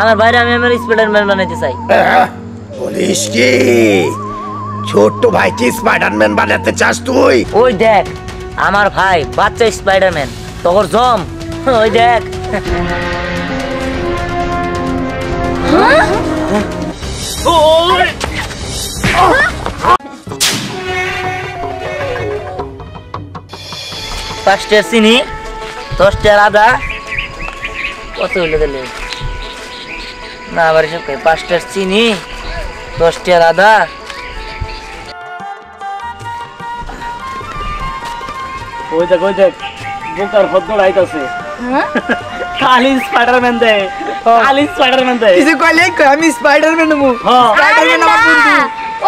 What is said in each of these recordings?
আমার ভাইরে আমি আমার স্পাইডারম্যান বানাইতে চাই। বলিস কি ছোট্ট ভাইকে স্পাইডারম্যান বানাতে চাস তুই? ওই দেখ আমার ভাই বাচ্চা স্পাইডারম্যান তোর জম, ওই দেখ। পাঁচটার চিনি 10টার আদা কত হইলে দিলে না আবার এসব 5টার চিনি 10টার আদা। ওই দেখ বোকার ভদ্র আইতাছে। খালি স্পাইডারম্যান দে, খালি স্পাইডারম্যান দে। কিছু কইলে আমি স্পাইডারম্যান নমু। স্পাইডারম্যান আমার বন্ধু।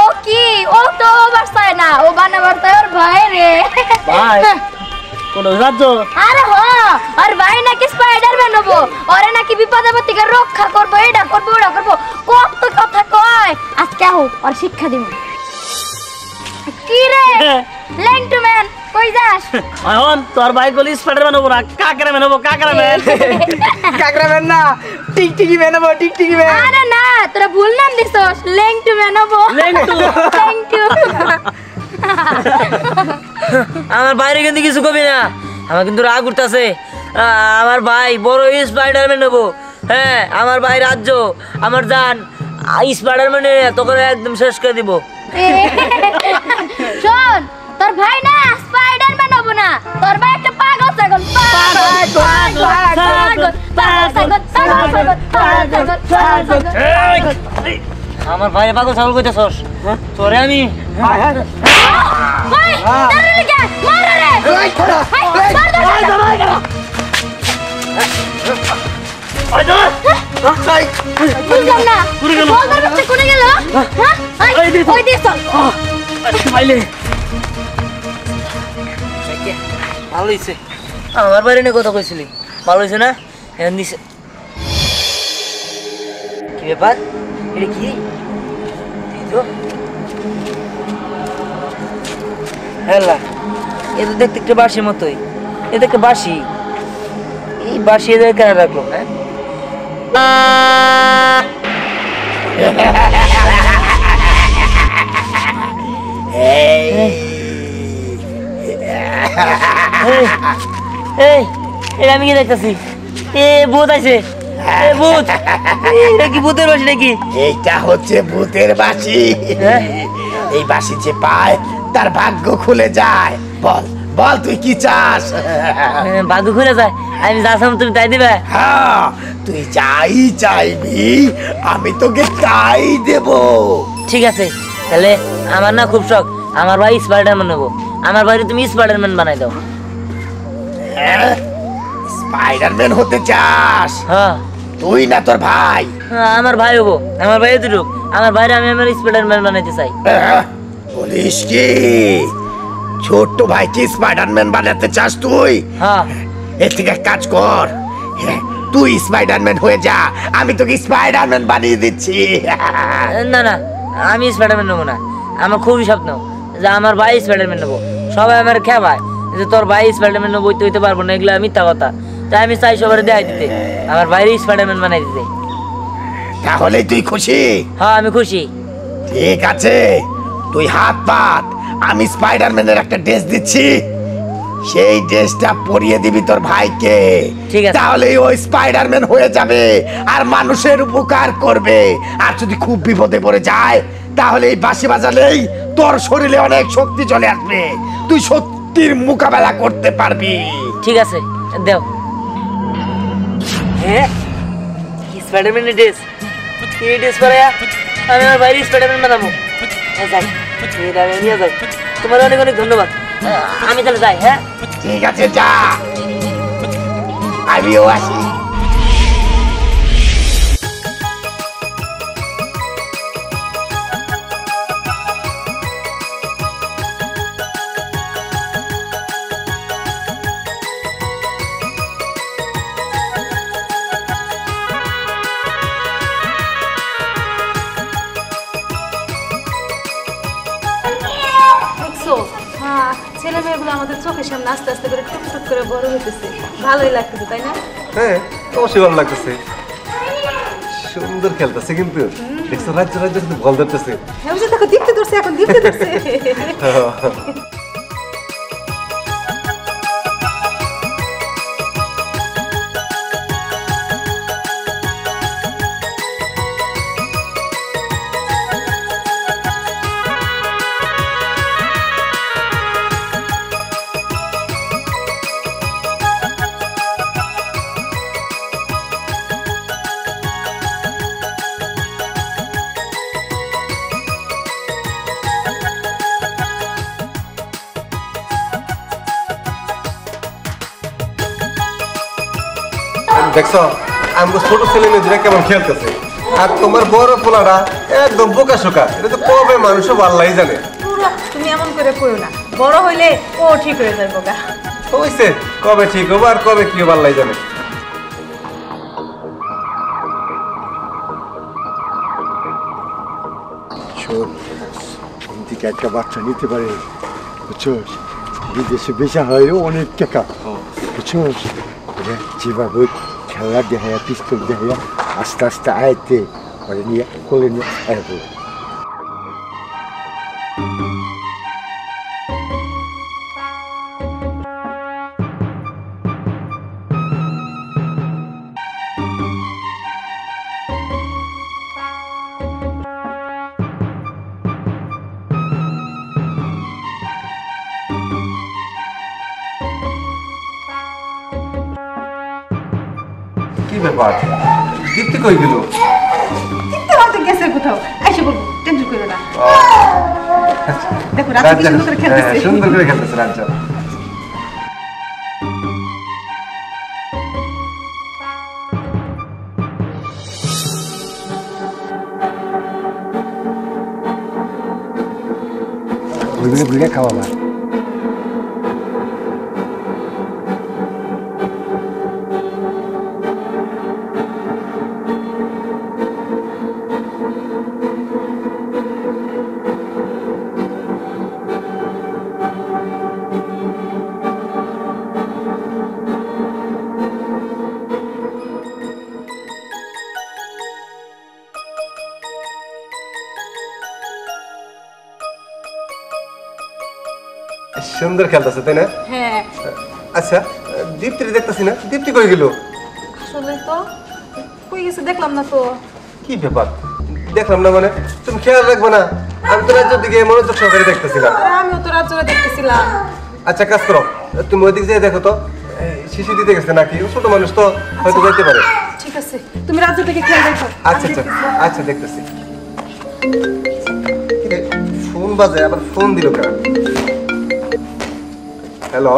ও কি ও তো বাসায় না, ও বানাবার তো ওর ভাই রে। ভাই কোন রাজ্য? আরে হ আর ভাই নাকি স্পাইডারম্যান হবো, ওরে নাকি বিপদ আপদ থেকে রক্ষা করবো, এটা করবো ওটা করবো, কত কথা কয়। আজকে হোক আর শিক্ষা দিব। কি রে ল্যাংটু ম্যান কই যাস? এখন তোর ভাই গলি স্পাইডারম্যান হবো না, কাকরাম্যান হবো। কাকরাম্যান কাকরাম্যান না, টিকটিকি ম্যান হবো, টিকটিকি ম্যান। আরে না তোরা ভুল নাম দিছস, ল্যাংটু ম্যান হবো। ল্যাংটু আমার বাইরে কিন্তু কিছু কবি না, আমার কিন্তু রাগ উঠতেছে। আমার ভাই বড় স্পাইডারম্যান হবো। হ্যাঁ আমার ভাই রাজ্য আমার জান স্পাইডারম্যান তোকে একদম শেষ করে দিব। শোন তোর ভাই না স্পাইডারম্যান হবো না, তোর ভাই একটা পাগল ছাগল। আমার ভাই পাগল ছাগল কইতেছস? তোরে আমি ভালো হয়েছে। আমার বাড়ি নিয়ে কথা কইছিলি, ভালো হয়েছে না? এখন দিছে কি ব্যাপার? এটা কি হেলা? এ তো দেখতে একটা বাঁশির মতোই। এ দেখতে বাঁশি, এই বাঁশি এদের কেন রাখলো? হ্যাঁ আমি কি দেখতেছি? এ ভূত আছে, ভূত। এটা কি ভূতের বাঁশি নাকি? এইটা হচ্ছে ভূতের বাঁশি। এই বাঁশি যে পায় তার ভাগ্য খুলে যায়। বল বল তুই কি চাস? ভাগ্য খুলে যায়? আমি যা চাম তুমি তাই দিবে? হ্যাঁ তুই যাই চাইবি আমি তোকে তাই দেব। ঠিক আছে তাহলে আমার না খুব শখ, আমার ভাই স্পাইডারম্যান হবো। আমার ভাইরে তুমি স্পাইডারম্যান বানাই দাও। স্পাইডারম্যান হতে চাস? হ্যাঁ তুই না তোর ভাই? আমার ভাই হবো, আমার ভাই দুটো। আমার ভাইরে আমি আমার স্পাইডারম্যান বানাইতে চাই। বলিস কি ছোট্ট ভাইকে স্পাইডারম্যান বানাতে চাস তুই? হ্যাঁ এর থেকে এক কাজ কর, তুই স্পাইডারম্যান হয়ে যা, আমি তোকে স্পাইডারম্যান বানিয়ে দিচ্ছি। না না আমি স্পাইডারম্যান নেবো না। আমার খুবই স্বপ্ন যে আমার ভাই স্পাইডারম্যান নেবো। সবাই আমার খেপায় যে তোর ভাই স্পাইডারম্যান নেবো, হইতে পারবো না, এগুলো মিথ্যা কথা। তাই আমি চাই সবার দেখাই দিতে, আমার ভাইরে স্পাইডারম্যান বানাই দিতে। তাহলে তুই খুশি? হ্যাঁ আমি খুশি। ঠিক আছে তুই হাত পাত, আমি স্পাইডারম্যানের একটা ড্রেস দিচ্ছি, সেই ড্রেসটা পরিয়ে দিবি তোর ভাইকে। ঠিক আছে। তাহলে ওই স্পাইডারম্যান হয়ে যাবে আর মানুষের উপকার করবে। আর যদি খুব বিপদে পড়ে যায় তাহলে এই বাঁশি বাজালেই তোর শরীরে অনেক শক্তি চলে আসবে, তুই শক্তির মোকাবেলা করতে পারবি। ঠিক আছে দেও। হ্যাঁ স্পাইডারম্যানের ড্রেস, এই ড্রেস পরে আমি আমার বাইরে স্পাইডারম্যান বানাবো। যাই নিয়ে যাই, তোমার অনেক অনেক ধন্যবাদ। আমি তাহলে যাই। হ্যাঁ ঠিক আছে যা, আমিও আসি। ছেলে মেয়েগুলো আমাদের চোখের সামনে আস্তে আস্তে করে টুকটুক করে বড় হইতেছে, ভালোই লাগতেছে তাই না? হ্যাঁ অবশ্যই ভালো লাগতেছে। সুন্দর খেলতেছে কিন্তু দেখছো রাজ্য রাজ্য কিন্তু বল ধরতেছে হ্যাঁ বুঝে দেখো দীপ্তি ধরছে এখন দীপ্তি ধরছে দেখছো আমাকে ছোট ছেলে মেয়েরা কেমন খেলতেছে আর তোমার বড় পোলাটা একদম বোকা শোকা এটা তো কবে মানুষও ভাল্লাই জানে পুরো তুমি এমন করে কইও না বড় হইলে ও ঠিক হয়ে যাবে গা হইছে কবে ঠিক হবে আর কবে কি ভাল্লাই জানে শোন থেকে একটা বাচ্চা নিতে পারে বুঝছোস বিদেশে বেচা হয় অনেক টাকা বুঝছোস যেভাবে খেলা দেখায় পিস্তল দেখায় আস্তে আস্তে আয়তে পরে নিয়ে কোলে নিয়ে আসবো কি ব্যাপার দীপ্তি কই গেল দীপ্তি হয়তো গেছে কোথাও আইসে বলবো টেনশন করো না দেখো রাতে কি সুন্দর করে খেলতেছে সুন্দর করে খেলতেছে রাজ্য ঘুরে ঘুরে খাওয়াবা সুন্দর খেলতেছে তাই না হ্যাঁ আচ্ছা দীপ্তি দেখতেছি না দীপ্তি কই গেল আসলে তো কই গেছে দেখলাম না তো কি ব্যাপার দেখলাম না মানে তুমি খেয়াল রাখবে না আমি তো রাজ্যের দিকে মনোযোগ সহকারে দেখতেছিলাম আমিও তো রাত জোরে দেখতেছিলাম আচ্ছা কাজ করো তুমি ওইদিক যেয়ে দেখো তো শিশি দিতে গেছে নাকি ও ছোট মানুষ তো হয়তো যাইতে পারে ঠিক আছে তুমি রাত থেকে খেয়াল রাখো আচ্ছা আচ্ছা আচ্ছা দেখতেছি ফোন বাজে আবার ফোন দিল কেন হ্যালো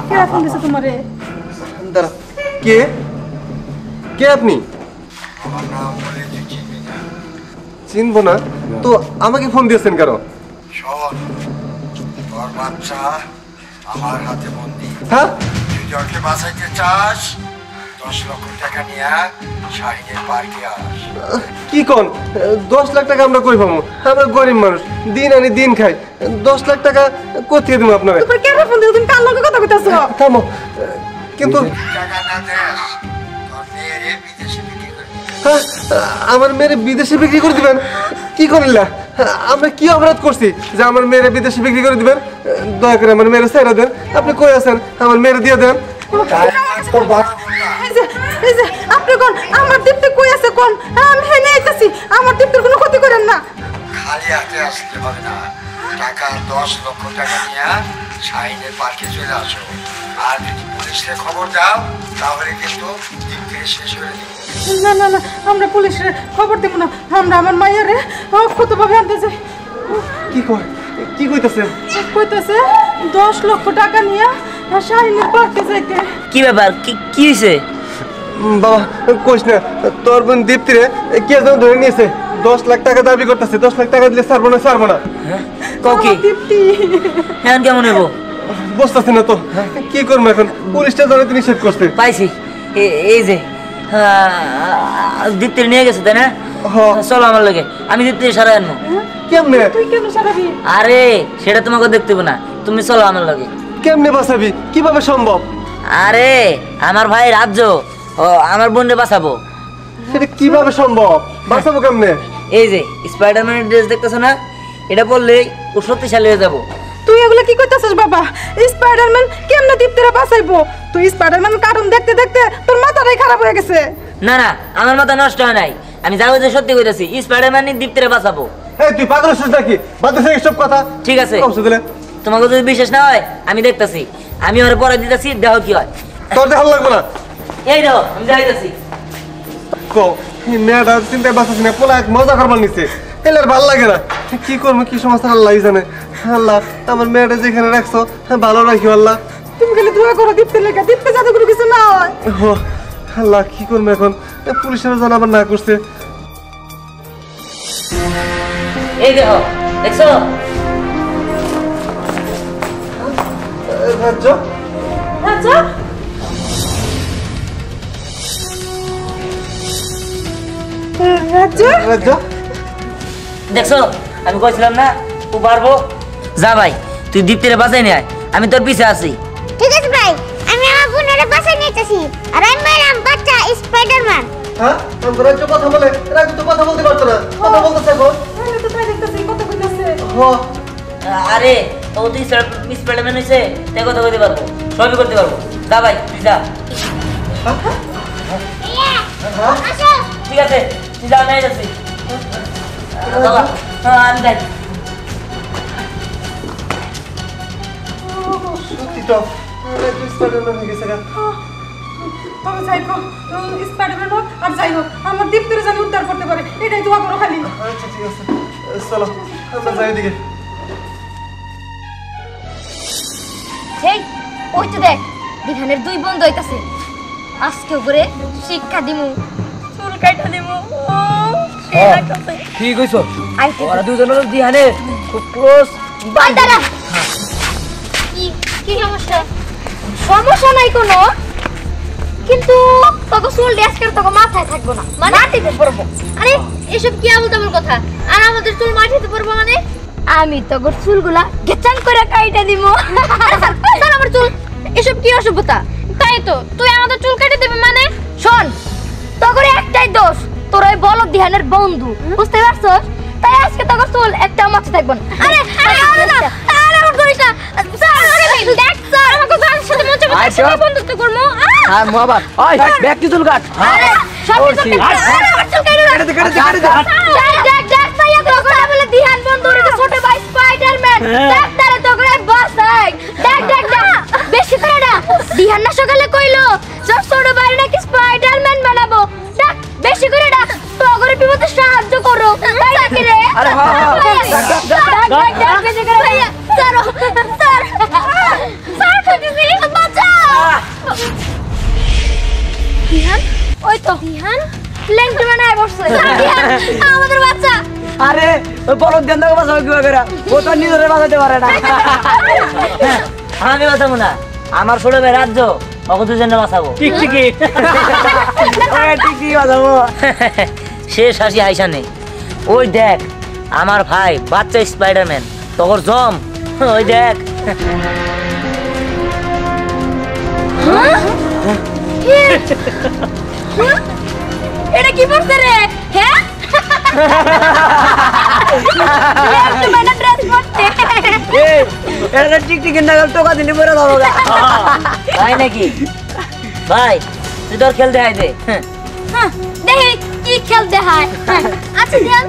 কে ফোন দিছে তোমারে দাঁড়া কে কে আপনি চিনবো না তো আমাকে ফোন দিয়েছেন কেন শোন তোর বাচ্চা আমার হাতে বন্দি হ্যাঁ তুই যকে বাঁচাইতে চাস 10 লক্ষ টাকা নিয়ে শাহিনের পার্কে আস কি কোন 10 লাখ টাকা আমরা কই পাবো আমরা গরিব মানুষ দিন আনি দিন খাই 10 লাখ টাকা কোথায় দেবো আপনারা তোমার কে ফোন দিছে তুমি কার লগে কথা কইতাছো থামো কিন্তু টাকা না দেস তোর মেয়েরে বিদেশে বিক্রি করে হ্যাঁ, আমার মেয়েরে বিদেশে বিক্রি করে দিবেন কি করিলা আমরা কি অপরাধ করছি যে আমার মেয়েরে বিদেশে বিক্রি করে দিবেন দয়া করে আমার মেয়েরে ছেড়ে দেন আপনি কই আছেন আমার মেয়েরে দিয়ে দেন এই যে আপনি কোন আমার দীপ্তি কই আছে কোন আমি হেনে আইতাছি আমার দীপ্তির কোনো ক্ষতি করেন না খালি হাতে আসতে হবে না টাকা 10 লক্ষ টাকা নিয়ে শাহিনের পার্কে চলে আসো আর যদি পুলিশে খবর দাও তাহলে কিন্তু দীপ্তিকে শেষ করে দিই না না না আমরা পুলিশের খবর দেব না আমরা আমার মায়েরে কতভাবে আনতে যাই কি কয় কি কইতাছে কইতাছে 10 লক্ষ টাকা নিয়ে শাহিনের পার্কে যাইতে কি ব্যাপার কি কি হয়েছে বাবা কইস না তোর বোন দীপ্তিরে কে যেন ধরে নিয়েছে 10 লাখ টাকা দাবি করতেছে 10 লাখ টাকা দিলে ছাড়বো না কও কি দীপ্তি এখন কেমন হইব বুঝতেছি না তো কি করবো এখন পুলিশটা জানাতে নিষেধ করছে পাইছি এই যে দীপ্তি নিয়ে গেছে তাই না হ্যাঁ। চলো আমার লগে আমি দীপ্তি সারা আনবো কেমনে তুই কেন সারাবি আরে সেটা তোমাকে দেখতে হবে না তুমি চলো আমার লগে কেমনে বাঁচাবি কিভাবে সম্ভব আরে আমার ভাই রাজ্য ও আমার বোনরে বাঁচাবো। সেটা কিভাবে সম্ভব? বাঁচাবো কেমনে? এই যে স্পাইডারম্যানের ড্রেস দেখতেছো না, এটা পরলেই ও শক্তিশালী হয়ে যাবো। তুই এগুলা কি কইতাছিস বাবা? স্পাইডারম্যান কেমনে দীপ্তিরে বাঁচাইবো? তুই স্পাইডারম্যান কার্টুন দেখতে দেখতে তোর মাথাটাই খারাপ হয়ে গেছে। না না, আমার মাথা নষ্ট হয় নাই, আমি যাবো যে সত্যি কইতাছি, স্পাইডারম্যানই দীপ্তিরে বাঁচাবো। এই তুই পাগল হচ্ছিস নাকি? বাদ দে সব কথা। ঠিক আছে, কমছে দিলে তোমাকে যদি বিশ্বাস না হয় আমি দেখতাছি, আমি ওর পরে দিতেছি, দেখো কি হয়। তোর দেখার লাগবে না। এই দেখো আমি যাইতাছি। কো এই মেয়েটা চিন্তায় বাঁচাচ্ছি না, পোলা এক মজা করবার নিচ্ছে, এলে আর ভালো লাগে না। কি করবো, কি সমস্যা আল্লাহ জানে। আল্লাহ আমার মেয়েটা যেখানে রাখছো ভালো রাখিও আল্লাহ। তুমি খালি দোয়া করো দীপ্তির লেগে, দীপ্তি যাতে কোনো কিছু না হয়। ও আল্লাহ, কি করবো এখন? পুলিশের জানা আবার না করছে। এই দেখো, দেখছো? রাজ্য রাজা রাজা রাজ্য দেখছো আমি কইছিলাম না ও পারবো। যা ভাই তুই দীপ্তিরে বাঁচাই নিয়ে আয়, আমি তোর পিছে আছি। ঠিক আছে ভাই, আমি আমার বোনের বাসায় নিতেছি। আর আমি বললাম বাচ্চা স্পাইডারম্যান। হ্যাঁ রাজ্য কথা বলে, রাজ্য তো কথা বলতে পারতো না, কথা বলতেছে এখন। আমি তো তাই দেখতেছি কত কইতাছে। আরে ও তুই স্পাইডারম্যান হইছে, তাই কথা কইতে পারবো, সবই করতে পারবো। যা ভাই তুই যা। আসো। ঠিক আছে তুই যা, আমি যাচ্ছি। বাবা আমি যাই। সত্যি তো রাজ্য স্পাইডারম্যান হয়ে গেছে গা। তবে যাই হোক, স্পাইডারম্যান হোক আর যাই হোক, আমার দীপ্তিরে জানি উদ্ধার করতে পারে, এটাই দোয়া করো খালি। আচ্ছা ঠিক আছে, চলো আমরা যাই দিকে। সেই ওই তো দেখ দিঘানের দুই বন্ধু হইতাছে, আজকে উপরে শিক্ষা দিমু, চুল কাটা দিমু। ও লাগতাছে। ঠিক কইছো, আইতে ওরা দুজন হলো দিহানে খুব ক্লোজ। আই দাঁড়া। কি কি সমস্যা? সমস্যা নাই কোনো, কিন্তু তোকে চুল ডেস্কের তোকে মাথায় থাকবো না, মাটিতে পড়বো। আরে এসব কি আবল-তাবল কথা? আর আমাদের চুল মাটিতে পড়বো মানে? আমি তোর চুলগুলা গেচাং করে কাইটা দিমু। স্যার আমার চুল, এসব কি অসভ্যতা? তাই তো তুই আমাদের চুল কেটে দিবি মানে? শোন, তোর একটাই দোষ, তোর ওই বলদ দিহানের বন্ধু, বুঝতে পারছস? তাই আজকে তোর চুল একটা মাথায় থাকবো না। আরে আরে না, আরে আমার করিস না স্যার। আরে দেখ স্যার, আমাকে গান সাথে মঞ্চে বসে বন্ধুত্ব করবো। আর মোহাম্মদ ওই ব্যাক চুল কাট। আরে সব কিছু আমার চুল কেটে দে, কেটে দে। দেখ দেখ সাইয়া তো করে বলে দিহান বন্ধু রে ছোট ভাই স্পাইডারম্যান। দেখ তারে তো করে বস দেখ। দেখ দেখ দেখ বেশি করে না, দিহান না সকালে কইলো সব ছোট ভাই নাকি স্পাইডারম্যান বানাবো। দেখ বেশি করে না, তো করে বিপদে সাহায্য করো, তাই নাকি রে? আরে হ্যাঁ দেখ দেখ দেখ বেশি করে ভাইয়া স্যার স্যার স্যার কইতেছি বাঁচা। দিহান, ওই তো দিহান লেংটি বানায় বসছে। দিহান আমাদের বাচ্চা। আরে ওই বলদ গেন্দাকে বাঁচাবো কি করে? ও তো নিজেরে বাঁচাতে পারে না। আমি বাঁচাবো না, আমার ছোট ভাই রাজ্য ওকে দুজনে বাঁচাবো। ঠিক ঠিকই ঠিকই বাঁচাবো। শেষ হাসি হাইসা নেই। ওই দেখ আমার ভাই বাচ্চা স্পাইডারম্যান, তোর জম ওই দেখ। এটা কি করছে রে? হ্যাঁ তুমি না ড্রেস পরতে। এই এটা টিকটিকি নাগাল টোকা দিলি পরে দাও গা। তাই নাকি ভাই? তুই তোর খেল দেখাই দে। হ্যাঁ দেখি কি খেল দেখায়। আচ্ছা দেন,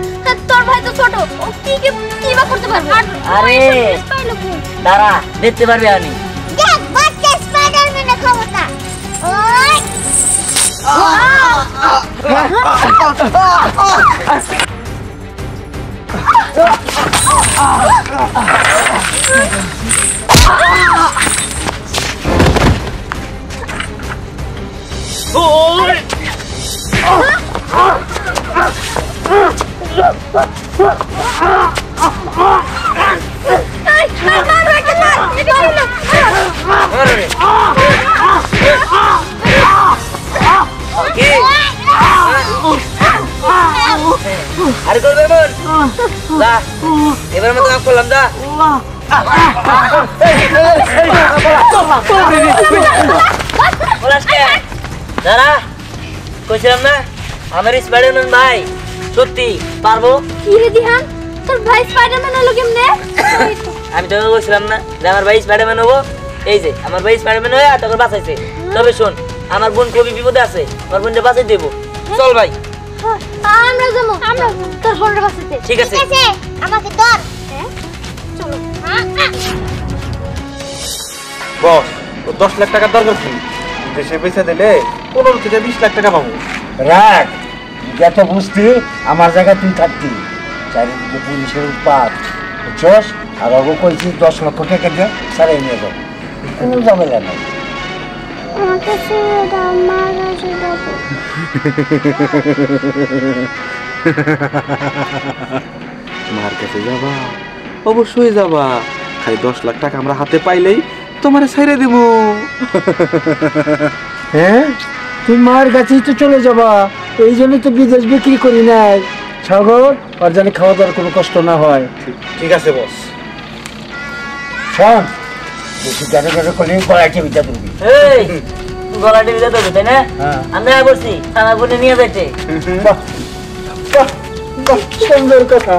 তোর ভাই তো ছোট, ও কি কি কি বা করতে পারবে? আরে দাঁড়া দেখতে পারবি আমি। দেখ বাচ্চা স্পাইডারম্যানের ক্ষমতা। ওই আরে তোর বেমন যা, এবার মতো আপ করলাম যা। ফ্লাশ কে দাঁড়া কইছিলাম না আমার স্পাইডারম্যান ভাই সত্যি পারবো কি রে দিহান তোর ভাই স্পাইডারম্যান হলো কেমনে আমি তোকে বলছিলাম না যে আমার ভাই স্পাইডারম্যান হবো এই যে আমার ভাই স্পাইডারম্যান হয়ে তোকে বাঁচাইছে তবে শোন আমার বোন খুবই বিপদে আছে আমার বোনকে বাঁচাই দেবো চল ভাই আমরা যাবো আমরা তোর বোনের বাসাতে ঠিক আছে ঠিক আছে আমাকে ধর চলো বস ও 10 লাখ টাকা দরকার ছিল দেশে পয়সা দিলে 15 থেকে 20 লাখ টাকা পাবো রাখ যত বুঝতি আমার জায়গায় তুই থাকতি চারিদিকে পুলিশের উৎপাত বুঝছস আর ওগো কইছি 10 লক্ষ টাকা দিয়ে সারাই নিয়ে যাও কোনো ঝামেলা নাই আমাকে ছেড়ে দাও মার কাছে যাবো মার কাছে যাবা অবশ্যই যাবা খালি 10 লাখ টাকা আমরা হাতে পাইলেই তোমারে ছেড়ে দেব হ্যাঁ তুই মার কাছেই তো চলে যাবা এই জন্যই তো বিদেশ বিক্রি করি নাই সাগর আর জানি খাওয়া দাওয়ার কোনো কষ্ট না হয় ঠিক আছে বস শোন বেশি গাড়ি গাড়ি করলে গলায় চেপিটা দিবি এই গলা টিভি দিতে হবে তাই না হ্যাঁ। আমি আগে বলছি আমার বোনে নিয়ে যাচ্ছে বাহ বাহ বাহ সুন্দর কথা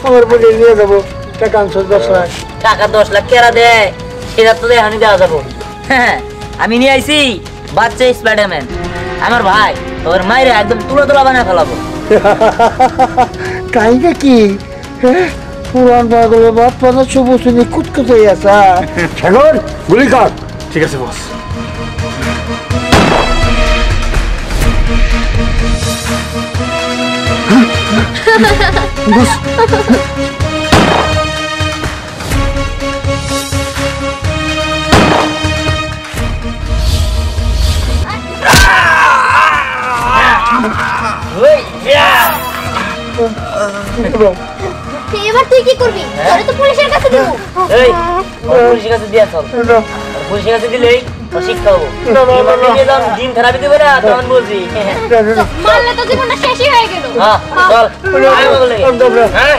আমার বলে নিয়ে যাবো টাকা আনছো 10 লাখ টাকা 10 লাখ কেরা দেয় সেটা তো দেখানি দেওয়া যাবো হ্যাঁ আমি নিয়ে আইছি বাচ্চা স্পাইডারম্যান আমার ভাই ওর মায়ের একদম তুলা তুলা বানায় ফেলাবো কাহিনী কি পুরান পাগল বাপ পাতা সবুজ নিয়ে কুতকুতে আসা সাগর গুলি কর ঠিক আছে বস ওই যা এবার তুই কি করবি তোরে তো পুলিশের কাছে দেব এই ওর পুলিশের কাছে দিয়া চল আর পুলিশের কাছে দিলেই ও শিক্ষা হবো নিয়ে যখন দিন খারাপই দেবে না তখন বুঝি মারলে তো জীবনটা শেষই হয়ে গেল হ্যাঁ চল আয় বলে হ্যাঁ